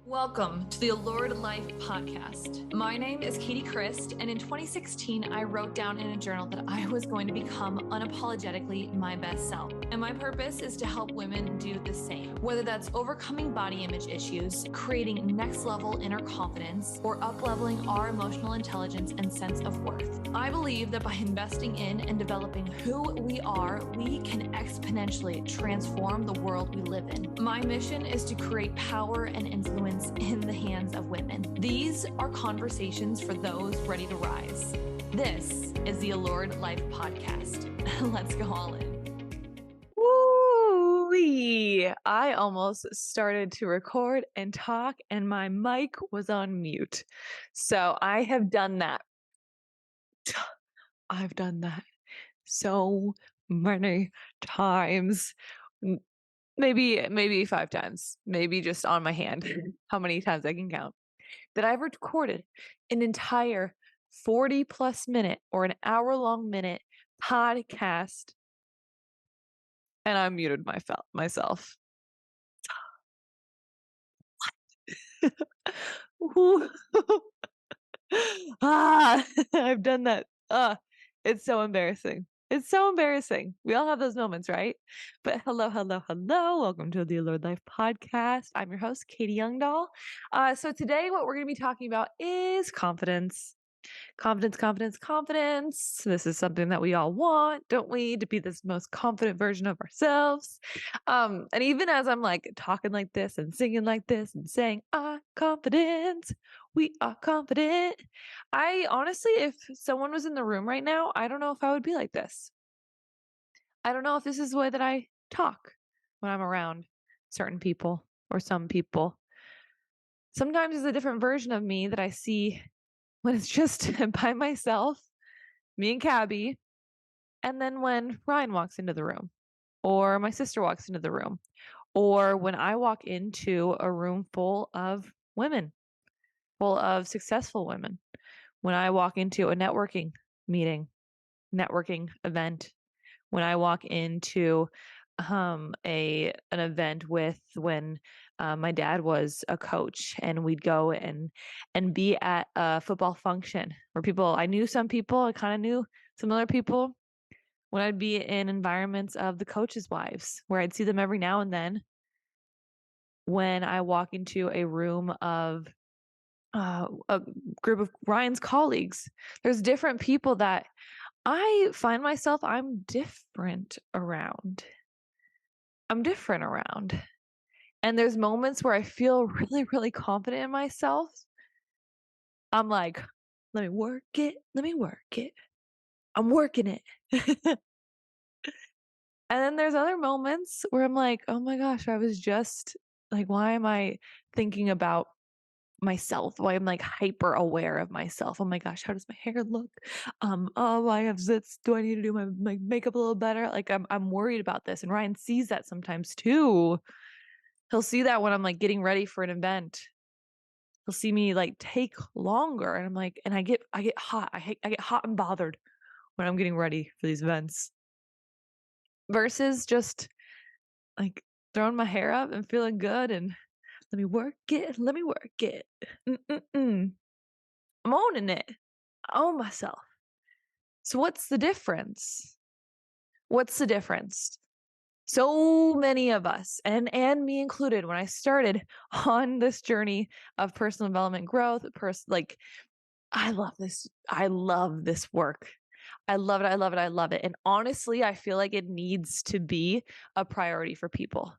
Welcome to the Allured Life podcast. My name is Katy, and in 2016, I wrote down in a journal that I was going to become unapologetically my best self. And my purpose is to help women do the same, whether that's overcoming body image issues, creating next level inner confidence, or up-leveling our emotional intelligence and sense of worth. I believe that by investing in and developing who we are, we can exponentially transform the world we live in. My mission is to create power and influence in the hands of women. These are conversations for those ready to rise. This is the Allured Life podcast. Let's go all in. Woo-wee. I almost started to record and talk and my mic was on mute. So I have done that. I've done that so many times. Maybe 5 times, maybe just on my hand, how many times I can count, that I've recorded an entire 40 plus minute or an hour-long minute podcast and I muted myself. I've done that. It's so embarrassing. It's so embarrassing. We all have those moments, right? But hello. Welcome to the Lord Life podcast. I'm your host, Katy Youngdahl. So today what we're going to be talking about is confidence. Confidence. This is something that we all want, don't we? To be this most confident version of ourselves. And even as I'm like talking like this and singing like this and saying, confident, we are confident. I honestly, if someone was in the room right now, I don't know if I would be like this. I don't know if this is the way that I talk when I'm around certain people or some people. Sometimes it's a different version of me that I see when it's just by myself, me and Cabby, and then when Ryan walks into the room, or my sister walks into the room, or when I walk into a room full of women, full of successful women, when I walk into a networking meeting, networking event, when I walk into an event with when my dad was a coach and we'd go and be at a football function where I knew some people, I kind of knew some other people, when I'd be in environments of the coaches' wives where I'd see them every now and then, when I walk into a room of a group of Ryan's colleagues, there's different people that I find myself I'm different around. And there's moments where I feel really, really confident in myself. I'm like, let me work it. I'm working it. And then there's other moments where I'm like, oh my gosh, I was just like, why am I thinking about myself? Why I'm like hyper aware of myself? Oh my gosh, how does my hair look? Oh, I have zits. Do I need to do my makeup a little better? Like I'm worried about this. And Ryan sees that sometimes too. He'll see that when I'm like getting ready for an event. He'll see me like take longer and I'm like, and I get hot. I get hot and bothered when I'm getting ready for these events. Versus just like throwing my hair up and feeling good and let me work it. I'm owning it. I own myself. So what's the difference? So many of us, and me included, when I started on this journey of personal development growth, I love this. I love this work. I love it. And honestly, I feel like it needs to be a priority for people.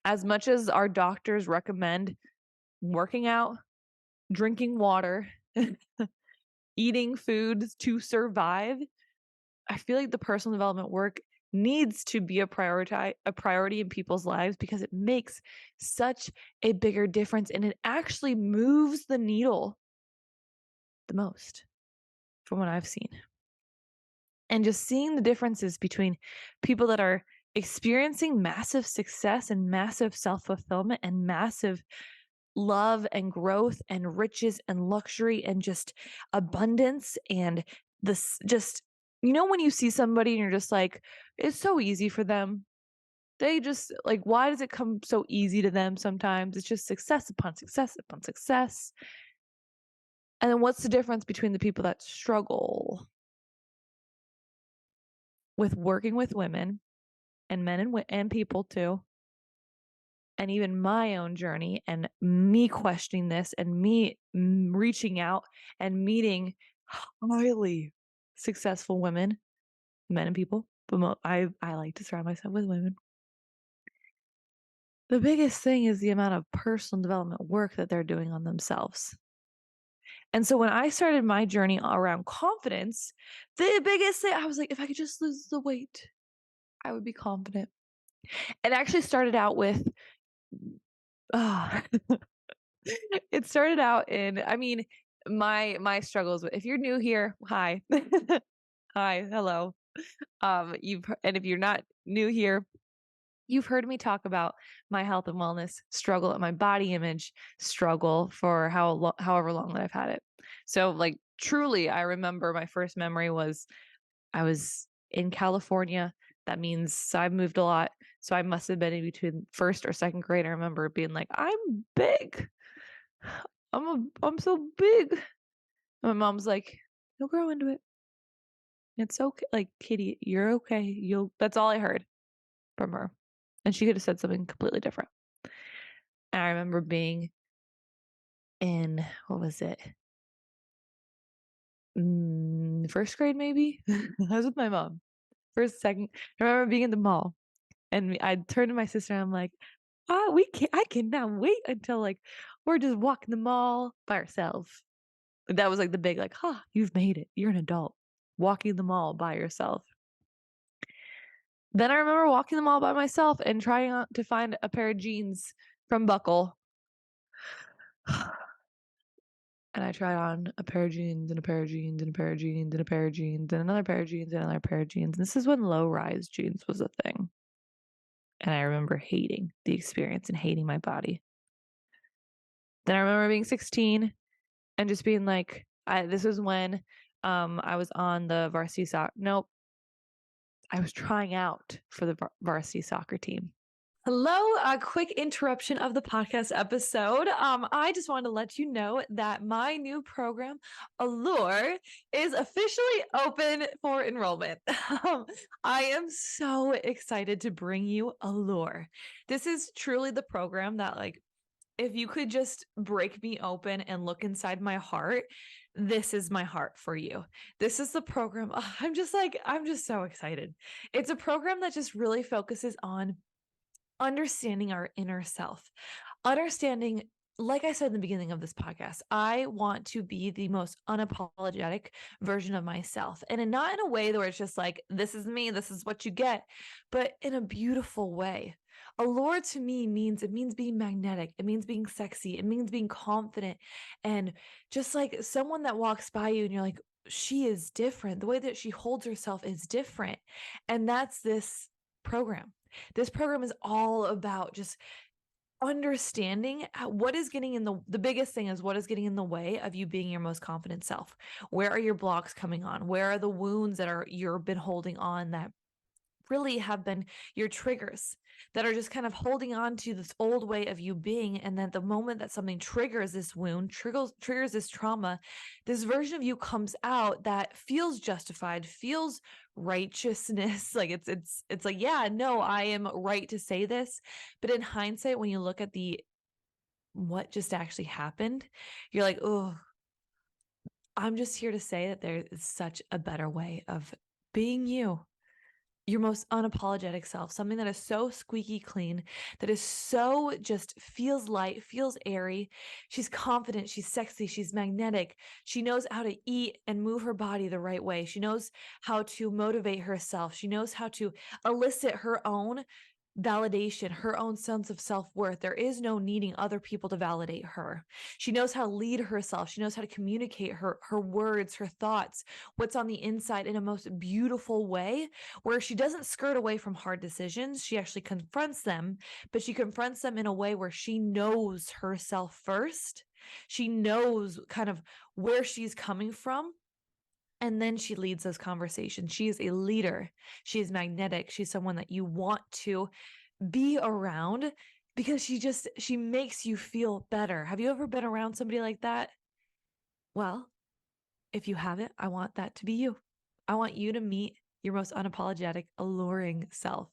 As much as our doctors recommend working out, drinking water, eating foods to survive, I feel like the personal development work needs to be a priority in people's lives because it makes such a bigger difference and it actually moves the needle the most from what I've seen. And just seeing the differences between people that are experiencing massive success and massive self-fulfillment and massive love and growth and riches and luxury and just abundance and this just, when you see somebody and you're just like, it's so easy for them. They just like, why does it come so easy to them sometimes? It's just success upon success upon success. And then what's the difference between the people that struggle with working with women and men and people too, and even my own journey and me questioning this and me reaching out and meeting highly successful women, men and people, but I like to surround myself with women. The biggest thing is the amount of personal development work that they're doing on themselves. And so when I started my journey around confidence, the biggest thing, I was like, if I could just lose the weight, I would be confident. It actually started out with, uh, it started out in, I mean, my struggles with, if you're new here, hi. Hi, hello. And if you're not new here, you've heard me talk about my health and wellness struggle and my body image struggle for however long that I've had it. So like truly, I remember my first memory was I was in California. That means so I've moved a lot. So I must have been in between first or second grade. I remember being like, I'm big. I'm so big. And my mom's like, you'll grow into it. It's okay. Like, Kitty, you're okay. That's all I heard from her. And she could have said something completely different. And I remember being in, what was it? First grade, maybe? I was with my mom. First, second. I remember being in the mall and I turned to my sister and I'm like, I cannot wait until like we're just walking the mall by ourselves. That was like the big, like, you've made it. You're an adult walking the mall by yourself. Then I remember walking the mall by myself and trying to find a pair of jeans from Buckle. And I tried on a pair of jeans and a pair of jeans and a pair of jeans and a pair of jeans and another pair of jeans and another pair of jeans. And this is when low-rise jeans was a thing. And I remember hating the experience and hating my body. Then I remember being 16 and just being like, this was when I was on the varsity soccer. Nope. I was trying out for the varsity soccer team. Hello, a quick interruption of the podcast episode. I just wanted to let you know that my new program, Allure, is officially open for enrollment. I am so excited to bring you Allure. This is truly the program that, like, if you could just break me open and look inside my heart, this is my heart for you. This is the program. I'm just so excited. It's a program that just really focuses on understanding our inner self, understanding, like I said in the beginning of this podcast, I want to be the most unapologetic version of myself. And not in a way where it's just like, this is me, this is what you get, but in a beautiful way. Allure to me means being magnetic. It means being sexy. It means being confident. And just like someone that walks by you and you're like, she is different. The way that she holds herself is different. And that's this program. This program is all about just understanding what is getting in the biggest thing is what is getting in the way of you being your most confident self. Where are your blocks coming on? Where are the wounds that you've been holding on that really have been your triggers that are just kind of holding on to this old way of you being? And then the moment that something triggers this wound, triggers this trauma, this version of you comes out that feels justified, feels righteousness. Like it's like, yeah, no, I am right to say this. But in hindsight, when you look at what just actually happened, you're like, oh, I'm just here to say that there is such a better way of being you, your most unapologetic self, something that is so squeaky clean, that is so just feels light, feels airy. She's confident, she's sexy, she's magnetic. She knows how to eat and move her body the right way. She knows how to motivate herself. She knows how to elicit her own validation, her own sense of self-worth. There is no needing other people to validate her. She knows how to lead herself. She knows how to communicate her words, her thoughts, what's on the inside in a most beautiful way, where she doesn't skirt away from hard decisions. She actually confronts them, but she confronts them in a way where she knows herself first. She knows kind of where she's coming from. And then she leads those conversations. She is a leader. She is magnetic. She's someone that you want to be around because she makes you feel better. Have you ever been around somebody like that? Well, if you haven't, I want that to be you. I want you to meet your most unapologetic, alluring self.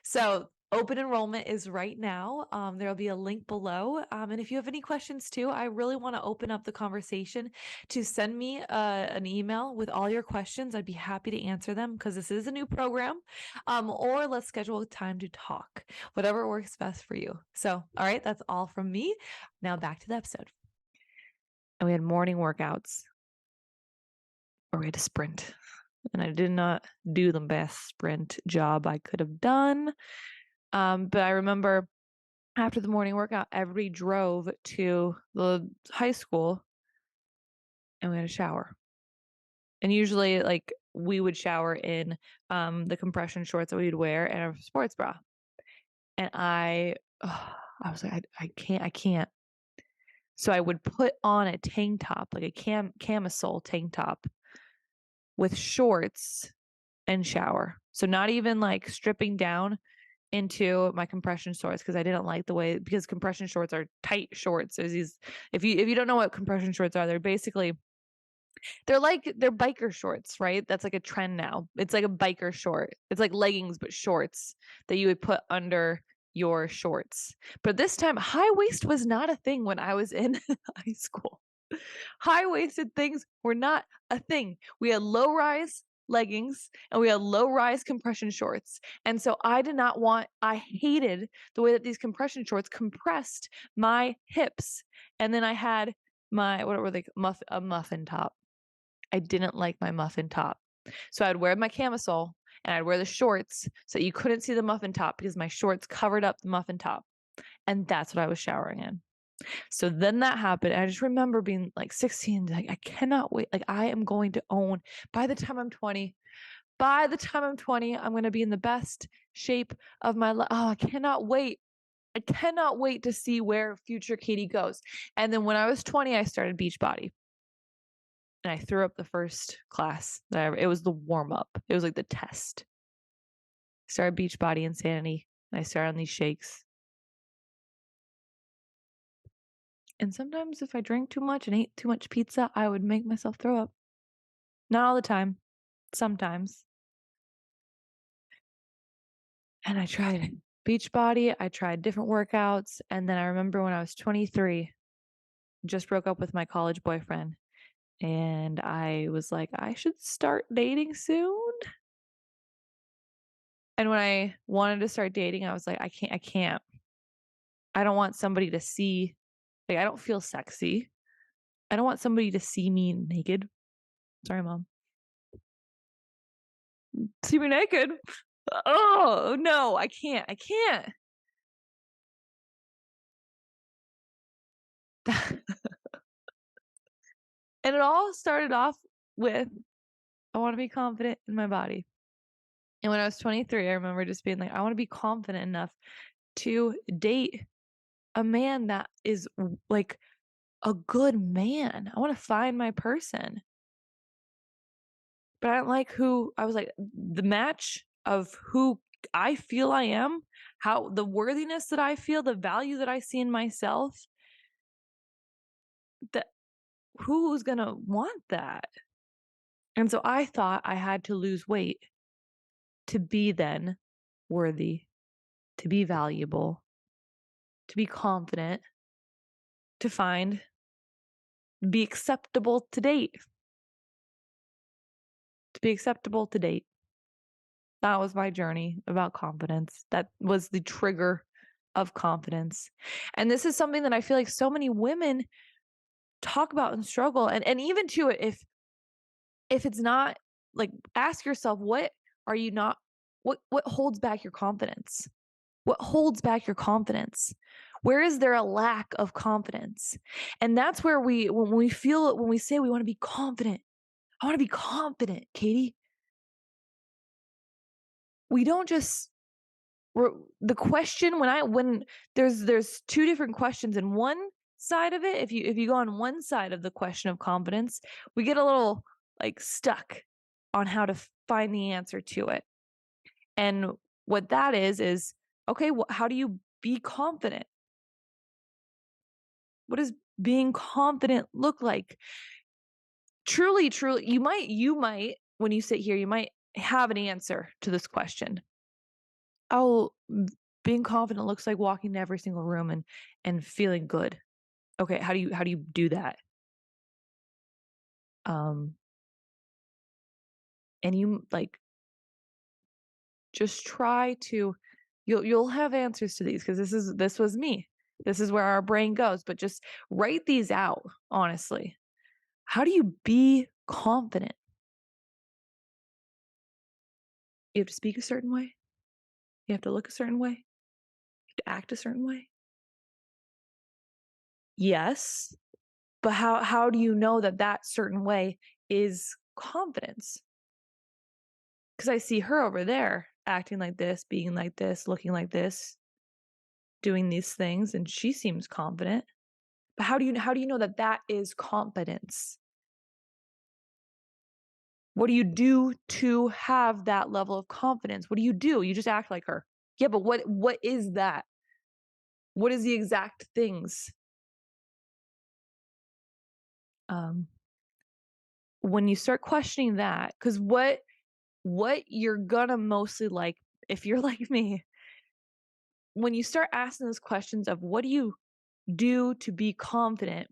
So open enrollment is right now. There'll be a link below. And if you have any questions too, I really want to open up the conversation to send me an email with all your questions. I'd be happy to answer them because this is a new program. Or let's schedule a time to talk, whatever works best for you. So, all right, that's all from me. Now back to the episode. And we had morning workouts, or we had to sprint. And I did not do the best sprint job I could have done. But I remember after the morning workout, everybody drove to the high school and we had a shower. And usually, like, we would shower in the compression shorts that we'd wear and a sports bra. And I was like, I can't. So I would put on a tank top, like a camisole tank top with shorts and shower. So not even like stripping down into my compression shorts because I didn't like the way, because compression shorts are tight shorts. There's these, if you don't know what compression shorts are, they're biker shorts, right? That's like a trend now. It's like a biker short. It's like leggings but shorts that you would put under your shorts. But this time, high waist was not a thing when I was in high school. High-waisted things were not a thing. We had low-rise leggings and we had low-rise compression shorts. And so I hated the way that these compression shorts compressed my hips. And then I had my, what were they, a muffin top. I didn't like my muffin top. So I'd wear my camisole and I'd wear the shorts so you couldn't see the muffin top because my shorts covered up the muffin top. And that's what I was showering in. So then that happened. And I just remember being like 16, like, I cannot wait. Like, I am going to own by the time I'm 20. By the time I'm 20, I'm going to be in the best shape of my life. Oh, I cannot wait. I cannot wait to see where future Katy goes. And then when I was 20, I started Beachbody. And I threw up the first class it was the warm up. It was like the test. I started Beachbody Insanity. And I started on these shakes. And sometimes if I drank too much and ate too much pizza, I would make myself throw up. Not all the time, sometimes. And I tried Beachbody, I tried different workouts, and then I remember when I was 23, just broke up with my college boyfriend, and I was like, I should start dating soon. And when I wanted to start dating, I was like, I can't. I don't want somebody to see, like, I don't feel sexy. I don't want somebody to see me naked. Sorry, Mom. See me naked? Oh, no, I can't. And it all started off with, I want to be confident in my body. And when I was 23, I remember just being like, I want to be confident enough to date a man that is like a good man. I want to find my person. But I don't like I was like, the match of who I feel I am, how the worthiness that I feel, the value that I see in myself, that who's going to want that? And so I thought I had to lose weight to be then worthy, to be valuable, to be confident, to be acceptable to date. To be acceptable to date. That was my journey about confidence. That was the trigger of confidence. And this is something that I feel like so many women talk about and struggle. And even to it, if it's not, like, ask yourself, what holds back your confidence? What holds back your confidence? Where is there a lack of confidence? And that's where when we say we want to be confident, I want to be confident, Katy. We don't just, the question when there's two different questions, and one side of it, if you go on one side of the question of confidence, we get a little like stuck on how to find the answer to it. And what that is Okay, how do you be confident? What does being confident look like? Truly, truly, you might, when you sit here, you might have an answer to this question. Oh, being confident looks like walking to every single room and feeling good. Okay, how do you do that? Um, and you like just try to you'll have answers to these because this was me. This is where our brain goes, but just write these out, honestly. How do you be confident? You have to speak a certain way. You have to look a certain way. You have to act a certain way. Yes, but how do you know that that certain way is confidence? Because I see her over there acting like this, being like this, looking like this, doing these things, and she seems confident. But how do you know that that is confidence? What do you do to have that level of confidence? What do? You just act like her. Yeah, but what is that? What is the exact things? Um, when you start questioning that, because what you're gonna mostly like, if you're like me, when you start asking those questions of what do you do to be confident,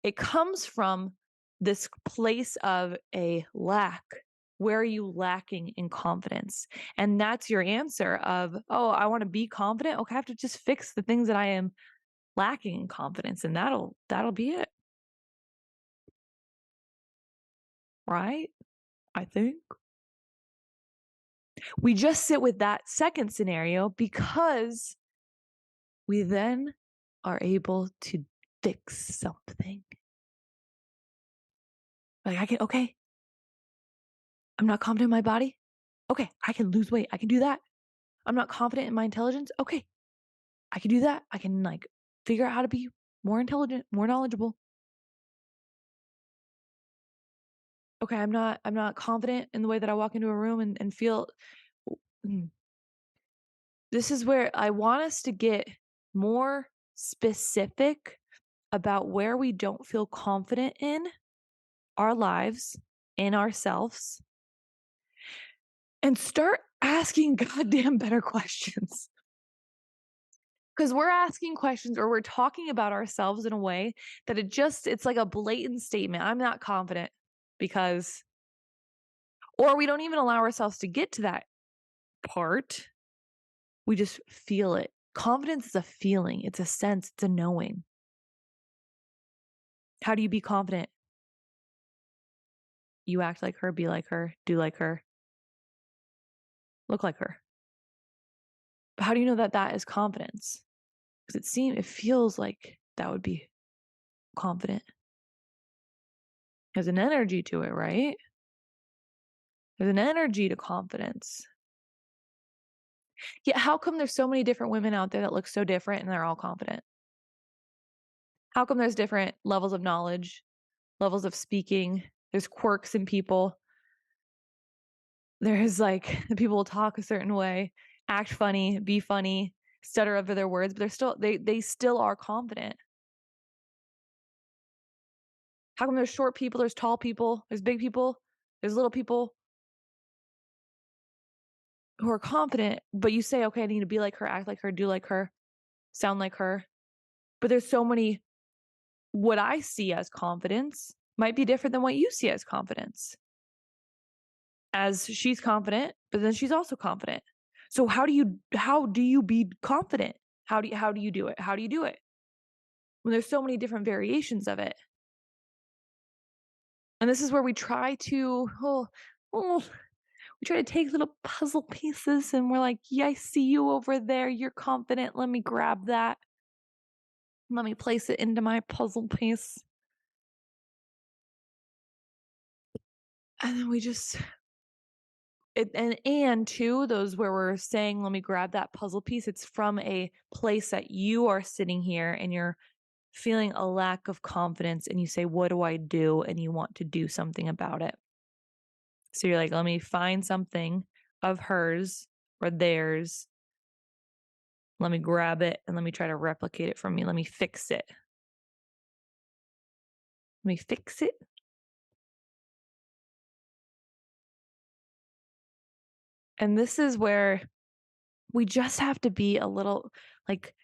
it comes from this place of a lack. Where are you lacking in confidence? And that's your answer of, oh, I want to be confident. Okay, I have to just fix the things that I am lacking in confidence, and that'll be it. Right? I think. We just sit with that second scenario because we then are able to fix something. Like okay, I'm not confident in my body. Okay, I can lose weight. I can do that. I'm not confident in my intelligence. Okay, I can do that. I can like figure out how to be more intelligent, more knowledgeable. Okay, I'm not confident in the way that I walk into a room and feel. Mm. This is where I want us to get more specific about where we don't feel confident in our lives, in ourselves, and start asking goddamn better questions. Because we're asking questions or we're talking about ourselves in a way that it's like a blatant statement. I'm not confident because, or we don't even allow ourselves to get to that part. We just feel it. Confidence is a feeling, it's a sense, it's a knowing. How do you be confident? You act like her, be like her, do like her, look like her. But how do you know that that is confidence? Because it feels like that would be confident. There's an energy to it, right? There's an energy to confidence. Yeah, how come there's so many different women out there that look so different and they're all confident? How come there's different levels of knowledge, levels of speaking? There's quirks in people. There's like the people will talk a certain way, act funny, be funny, stutter over their words, but they still are confident. How come there's short people, there's tall people, there's big people, there's little people who are confident, but you say, okay, I need to be like her, act like her, do like her, sound like her. But there's so many, what I see as confidence might be different than what you see as confidence. As she's confident, but then she's also confident. So how do you be confident? How do you do it? How do you do it? When there's so many different variations of it. And this is where we try to we try to take little puzzle pieces and we're like, yeah, I see you over there. You're confident. Let me grab that. Let me place it into my puzzle piece. And then we just and two, those where we're saying, let me grab that puzzle piece. It's from a place that you are sitting here and you're feeling a lack of confidence and you say, what do I do? And you want to do something about it. So you're like, let me find something of hers or theirs Let me grab it and let me try to replicate it from me. Let me fix it. Let me fix it. And this is where we just have to be a little like,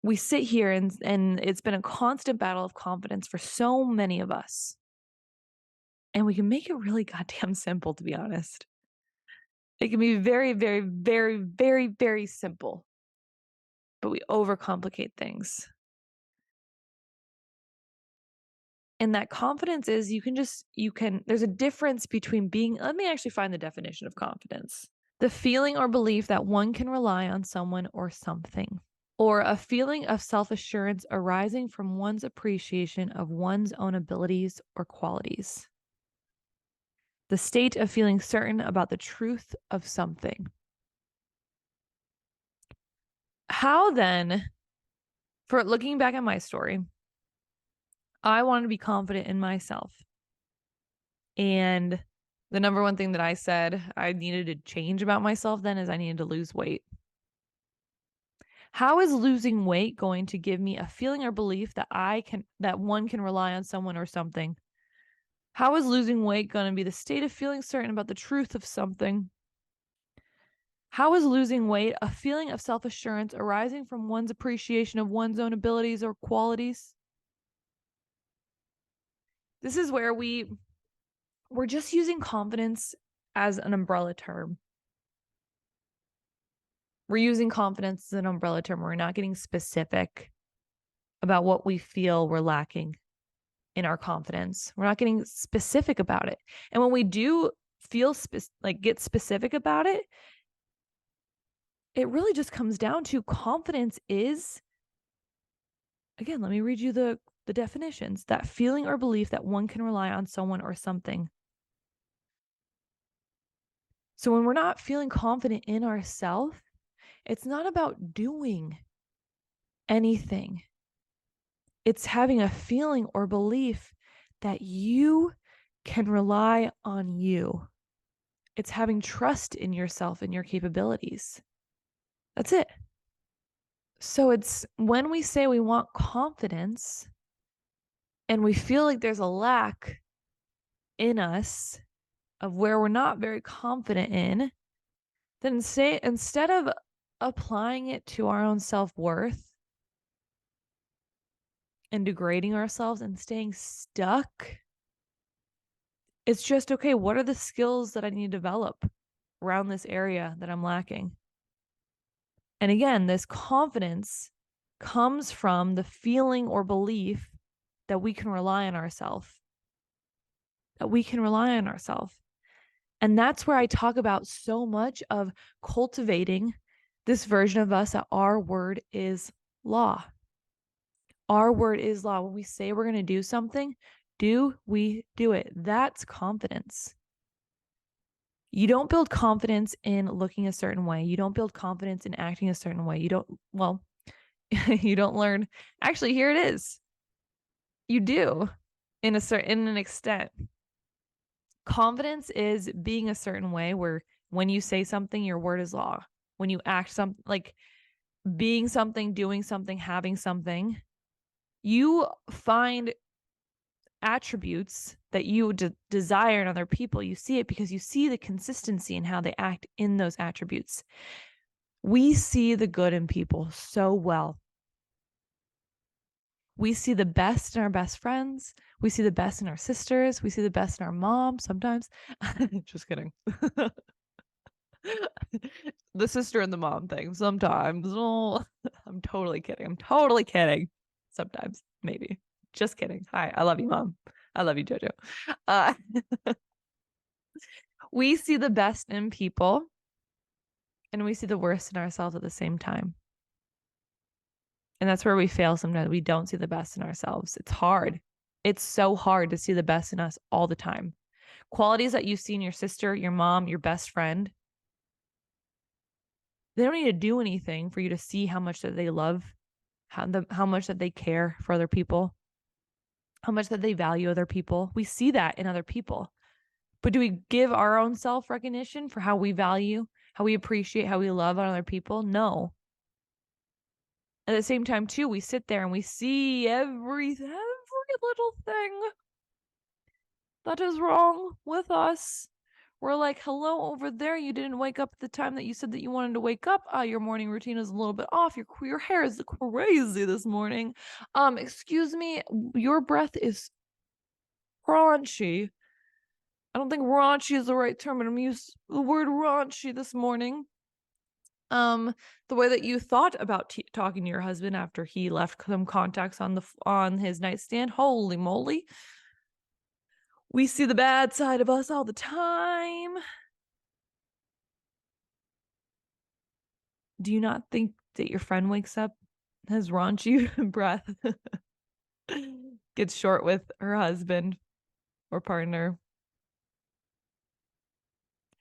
we sit here and it's been a constant battle of confidence for so many of us. And we can make it really goddamn simple, to be honest. It can be very, very, very, very, very simple. But we overcomplicate things. And that confidence is there's a difference between let me actually find the definition of confidence. The feeling or belief that one can rely on someone or something, or a feeling of self-assurance arising from one's appreciation of one's own abilities or qualities. The state of feeling certain about the truth of something. How then, for looking back at my story, I wanted to be confident in myself. And the number one thing that I said I needed to change about myself then is I needed to lose weight. How is losing weight going to give me a feeling or belief that one can rely on someone or something? How is losing weight going to be the state of feeling certain about the truth of something? How is losing weight a feeling of self-assurance arising from one's appreciation of one's own abilities or qualities? This is where we're just using confidence as an umbrella term. We're using confidence as an umbrella term. We're not getting specific about what we feel we're lacking in our confidence. We're not getting specific about it. And when we do feel get specific about it, it really just comes down to confidence is, again, let me read you the definitions. That feeling or belief that one can rely on someone or something. So when we're not feeling confident in ourselves, it's not about doing anything. It's having a feeling or belief that you can rely on you. It's having trust in yourself and your capabilities. That's it. So it's when we say we want confidence and we feel like there's a lack in us of where we're not very confident in, then instead of applying it to our own self-worth and degrading ourselves and staying stuck, it's just, okay, what are the skills that I need to develop around this area that I'm lacking? And again, this confidence comes from the feeling or belief that we can rely on ourselves. That we can rely on ourselves. And that's where I talk about so much of cultivating this version of us that our word is law. Our word is law. When we say we're going to do something, we do it? That's confidence. You don't build confidence in looking a certain way. You don't build confidence in acting a certain way. You don't learn. Actually, here it is. You do in an extent. Confidence is being a certain way where when you say something, your word is law. When you act something, like being something, doing something, having something, you find attributes that you desire in other people. You see it because you see the consistency in how they act in those attributes. We see the good in people so well. We see the best in our best friends. We see the best in our sisters. We see the best in our mom sometimes. Just kidding. The sister and the mom thing sometimes. Oh, I'm totally kidding. I'm totally kidding. Sometimes, maybe. Just kidding. Hi, I love you, Mom. I love you, Jojo. We see the best in people and we see the worst in ourselves at the same time. And that's where we fail sometimes. We don't see the best in ourselves. It's hard. It's so hard to see the best in us all the time. Qualities that you see in your sister, your mom, your best friend, they don't need to do anything for you to see how much that they love, how much that they care for other people, how much that they value other people. We see that in other people. But do we give our own self-recognition for how we value, how we appreciate, how we love other people? No. At the same time, too, we sit there and we see every little thing that is wrong with us. We're like, hello, over there. You didn't wake up at the time that you said that you wanted to wake up. Your morning routine is a little bit off. Your hair is crazy this morning. Excuse me, your breath is raunchy. I don't think raunchy is the right term, but I'm going to use the word raunchy this morning. The way that you thought about talking to your husband after he left some contacts on his nightstand. Holy moly. We see the bad side of us all the time. Do you not think that your friend wakes up, has raunchy breath, gets short with her husband or partner,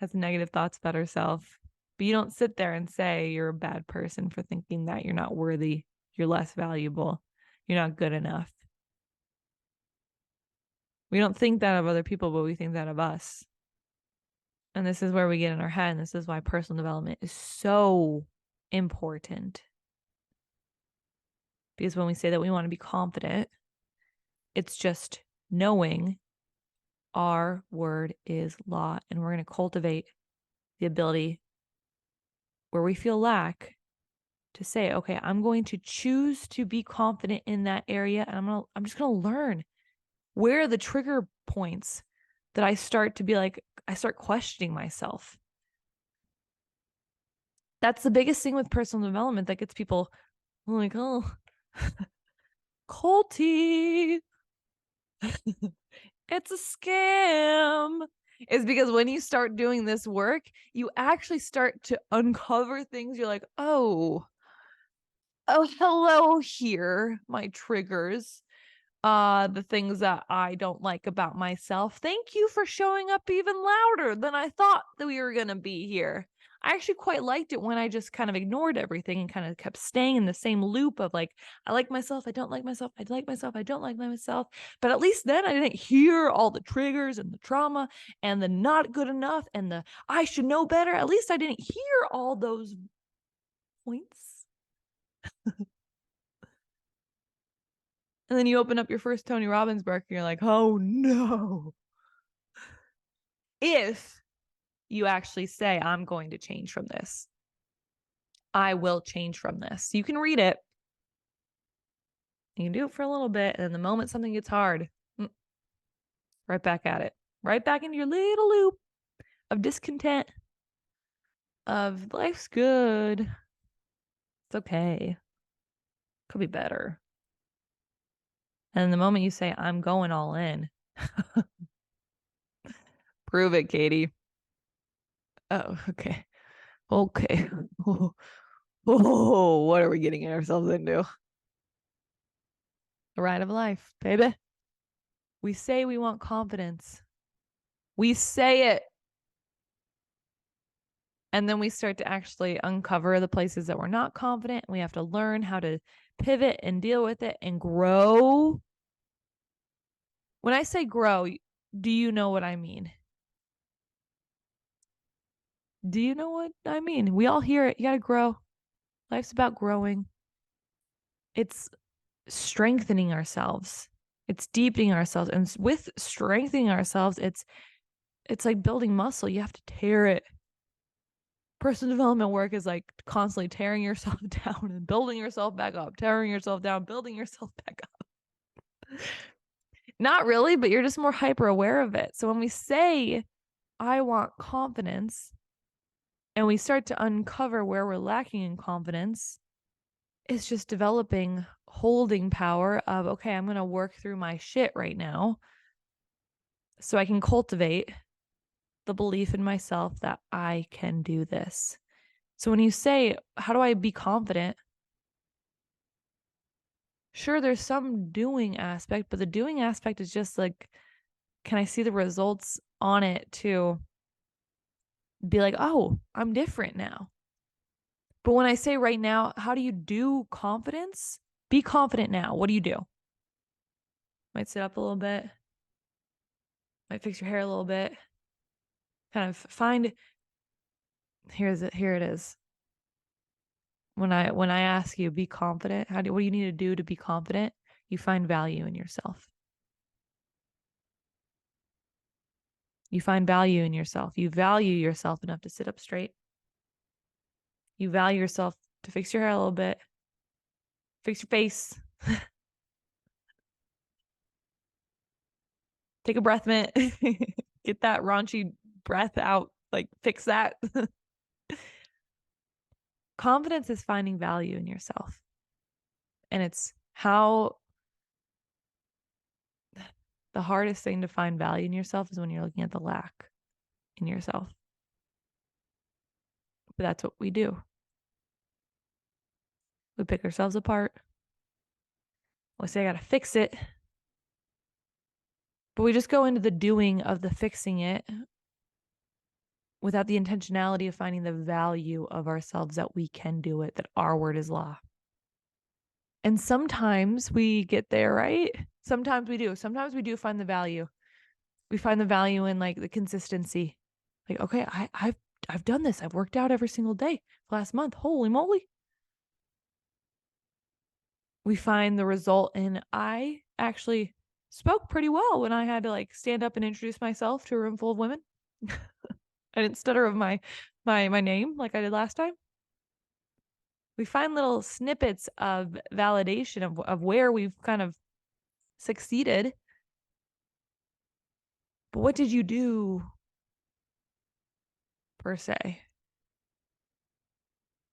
has negative thoughts about herself, but you don't sit there and say you're a bad person for thinking that you're not worthy, you're less valuable, you're not good enough. We don't think that of other people, but we think that of us. And this is where we get in our head, and this is why personal development is so important. Because when we say that we want to be confident, it's just knowing our word is law, and we're going to cultivate the ability where we feel lack to say, okay, I'm going to choose to be confident in that area, and I'm just going to learn where are the trigger points that I start to be like, I start questioning myself. That's the biggest thing with personal development that gets people like, oh, culty. It's a scam. Is because when you start doing this work, you actually start to uncover things. You're like, oh, hello here, my triggers. The things that I don't like about myself. Thank you for showing up even louder than I thought that we were going to be here. I actually quite liked it when I just kind of ignored everything and kind of kept staying in the same loop of like, I like myself, I don't like myself, I like myself, I don't like myself. But at least then I didn't hear all the triggers and the trauma and the not good enough and the I should know better. At least I didn't hear all those points. And then you open up your first Tony Robbins book and you're like, oh no. If you actually say, I'm going to change from this, I will change from this. You can read it. You can do it for a little bit. And then the moment something gets hard, right back at it. Right back into your little loop of discontent, of life's good. It's okay. Could be better. And the moment you say, I'm going all in, prove it, Katy. Oh, okay. Okay. Oh, what are we getting ourselves into? The ride of life, baby. We say we want confidence. We say it. And then we start to actually uncover the places that we're not confident. We have to learn how to pivot and deal with it and grow. When I say grow, do you know what I mean? Do you know what I mean? We all hear it. You got to grow. Life's about growing. It's strengthening ourselves. It's deepening ourselves. And with strengthening ourselves, it's like building muscle. You have to tear it. Personal development work is like constantly tearing yourself down and building yourself back up, tearing yourself down, building yourself back up. Not really, but you're just more hyper aware of it. So when we say, I want confidence, and we start to uncover where we're lacking in confidence, it's just developing holding power of, okay, I'm going to work through my shit right now so I can cultivate the belief in myself that I can do this. So when you say, how do I be confident? Sure, there's some doing aspect, but the doing aspect is just like, can I see the results on it to be like, oh, I'm different now. But when I say right now, how do you do confidence? Be confident now. What do you do? Might sit up a little bit. Might fix your hair a little bit. Kind of find, here it is. When I ask you, be confident, what do you need to do to be confident? You find value in yourself. You find value in yourself. You value yourself enough to sit up straight. You value yourself to fix your hair a little bit, fix your face, take a breath mint, get that raunchy breath out, like fix that. Confidence is finding value in yourself. And it's how the hardest thing to find value in yourself is when you're looking at the lack in yourself. But that's what we do. We pick ourselves apart. We say, I got to fix it. But we just go into the doing of the fixing it without the intentionality of finding the value of ourselves, that we can do it, that our word is law. And sometimes we get there, right? Sometimes we do. Sometimes we do find the value. We find the value in like the consistency. Like, okay, I've done this. I've worked out every single day last month. Holy moly. We find the result in I actually spoke pretty well when I had to like stand up and introduce myself to a room full of women. I didn't stutter of my name like I did last time. We find little snippets of validation of where we've kind of succeeded. But what did you do per se?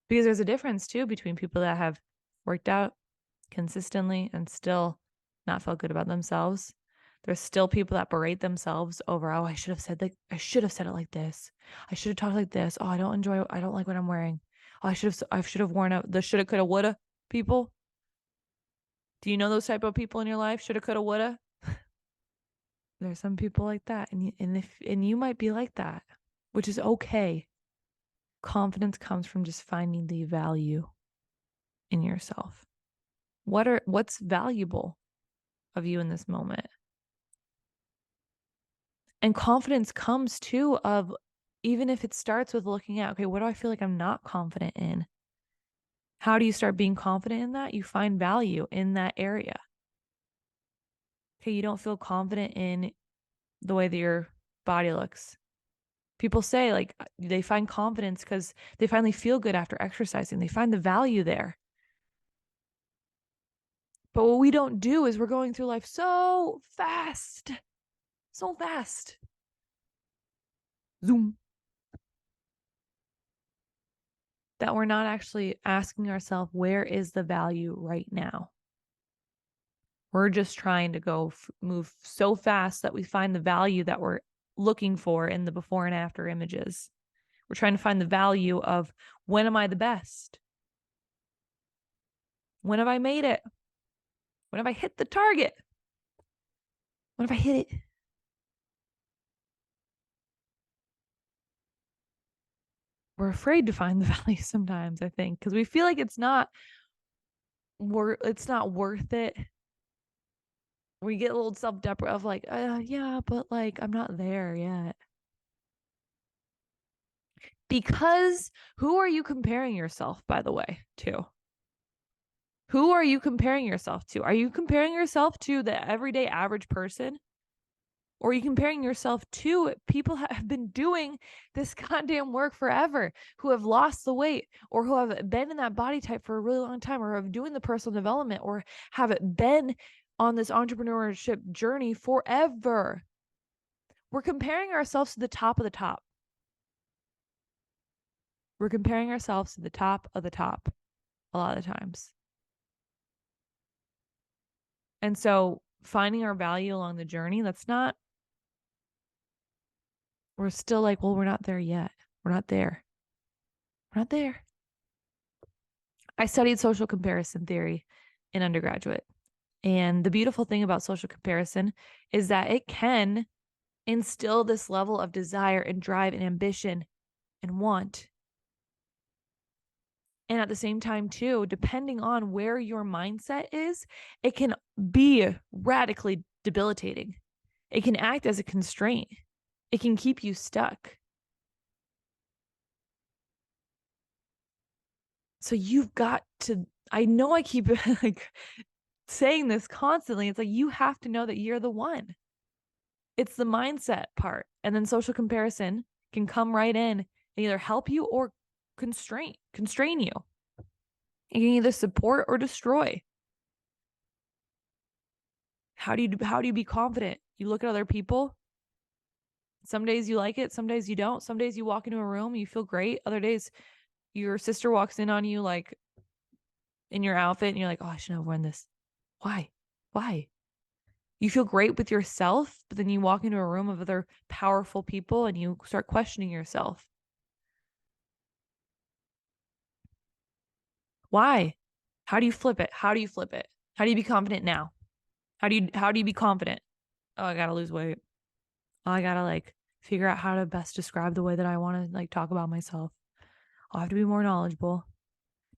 Because there's a difference too between people that have worked out consistently and still not felt good about themselves. There's still people that berate themselves over, oh, I should have said it like this. I should have talked like this. Oh, I don't like what I'm wearing. Oh, I should have worn out the shoulda, coulda, woulda people. Do you know those type of people in your life? Shoulda, coulda, woulda. There's some people like that, and you might be like that, which is okay. Confidence comes from just finding the value in yourself. What's valuable of you in this moment? And confidence comes too of, even if it starts with looking at, okay, what do I feel like I'm not confident in? How do you start being confident in that? You find value in that area. Okay, you don't feel confident in the way that your body looks. People say like they find confidence because they finally feel good after exercising. They find the value there. But what we don't do is we're going through life so fast. So fast. Zoom. That we're not actually asking ourselves, where is the value right now? We're just trying to move so fast that we find the value that we're looking for in the before and after images. We're trying to find the value of, when am I the best? When have I made it? When have I hit the target? When have I hit it? We're afraid to find the value sometimes, I think, because we feel like it's not worth it. We get a little self-deprecating of like, yeah, but like I'm not there yet. Because who are you comparing yourself, by the way, to? Who are you comparing yourself to? Are you comparing yourself to the everyday average person? Or are you comparing yourself to people that have been doing this goddamn work forever, who have lost the weight, or who have been in that body type for a really long time, or have doing the personal development, or have been on this entrepreneurship journey forever? We're comparing ourselves to the top of the top. We're comparing ourselves to the top of the top a lot of the times. And so finding our value along the journey, we're still like, well, we're not there yet. We're not there. We're not there. I studied social comparison theory in undergraduate. And the beautiful thing about social comparison is that it can instill this level of desire and drive and ambition and want. And at the same time, too, depending on where your mindset is, it can be radically debilitating. It can act as a constraint. It can keep you stuck. So you've got to, I know I keep like saying this constantly. It's like, you have to know that you're the one. It's the mindset part. And then social comparison can come right in and either help you or constrain you. It can either support or destroy. How do you be confident? You look at other people. Some days you like it, some days you don't. Some days you walk into a room, you feel great. Other days your sister walks in on you like in your outfit and you're like, oh, I shouldn't have worn this. Why? You feel great with yourself, but then you walk into a room of other powerful people and you start questioning yourself. Why? How do you flip it? How do you be confident now? How do you be confident? Oh, I gotta lose weight. Oh, I gotta like figure out how to best describe the way that I want to like talk about myself. I'll have to be more knowledgeable.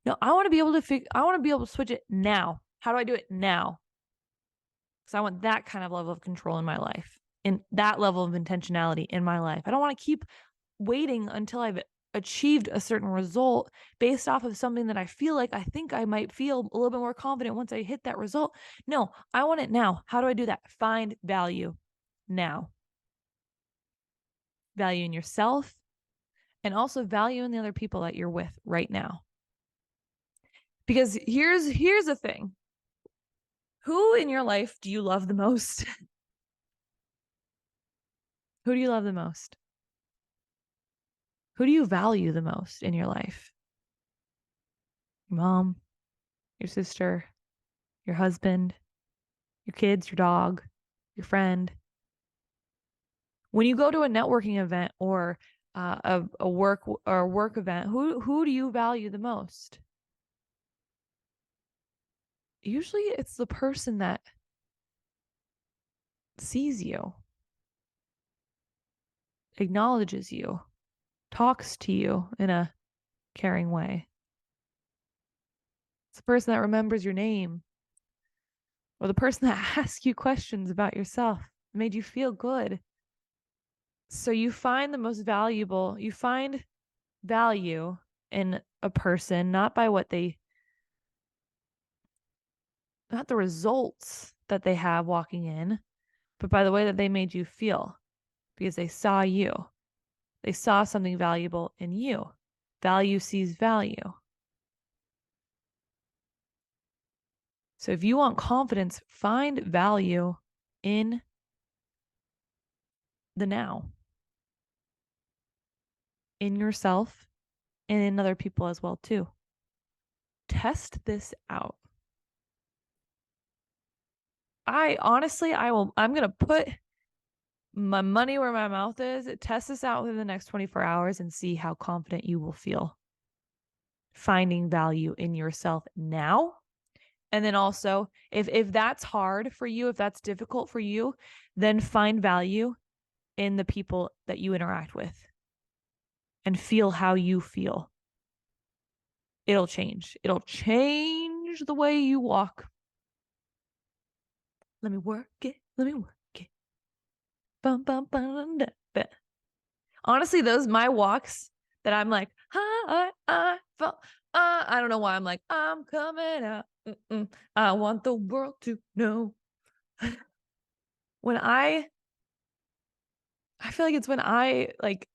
No, I want to be able to switch it now. How do I do it now? Because I want that kind of level of control in my life and that level of intentionality in my life. I don't want to keep waiting until I've achieved a certain result based off of something that I feel like I think I might feel a little bit more confident once I hit that result. No, I want it now. How do I do that? Find value now. Value in yourself and also value in the other people that you're with right now. Because here's the thing. Who in your life do you love the most? Who do you love the most? Who do you value the most in your life? Your mom, your sister, your husband, your kids, your dog, your friend. When you go to a networking event or a work event, who do you value the most? Usually it's the person that sees you, acknowledges you, talks to you in a caring way. It's the person that remembers your name, or the person that asks you questions about yourself, made you feel good. So you find you find value in a person, not by not the results that they have walking in, but by the way that they made you feel, because they saw you. They saw something valuable in you. Value sees value. So if you want confidence, find value in the now, in yourself and in other people as well too. Test this out. I'm going to put my money where my mouth is. Test this out within the next 24 hours and see how confident you will feel. Finding value in yourself now. And then also, if that's hard for you, if that's difficult for you, then find value in the people that you interact with and feel how you feel. It'll change. It'll change the way you walk. Let me work it. Bum, bum, bum, da, da. Honestly, my walks that I'm like, I don't know why I'm like, I'm coming out. I want the world to know. I feel like it's when I like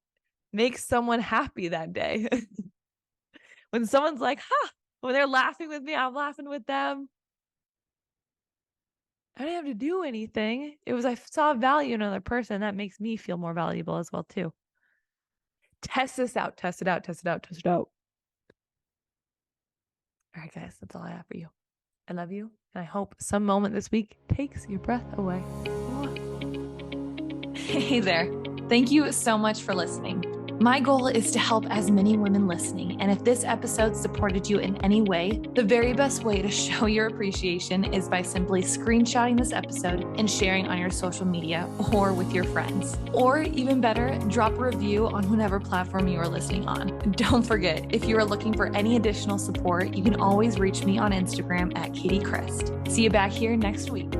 make someone happy that day. When someone's like, when they're laughing with me, I'm laughing with them. I didn't have to do anything. It was I saw value in another person. That makes me feel more valuable as well too. Test this out. Test it out. All right, guys, that's all I have for you. I love you, and I hope some moment this week takes your breath away. Hey there. Thank you so much for listening. My goal is to help as many women listening, and if this episode supported you in any way, the very best way to show your appreciation is by simply screenshotting this episode and sharing on your social media or with your friends. Or even better, drop a review on whatever platform you are listening on. Don't forget, if you are looking for any additional support, you can always reach me on Instagram at Katy Christ. See you back here next week.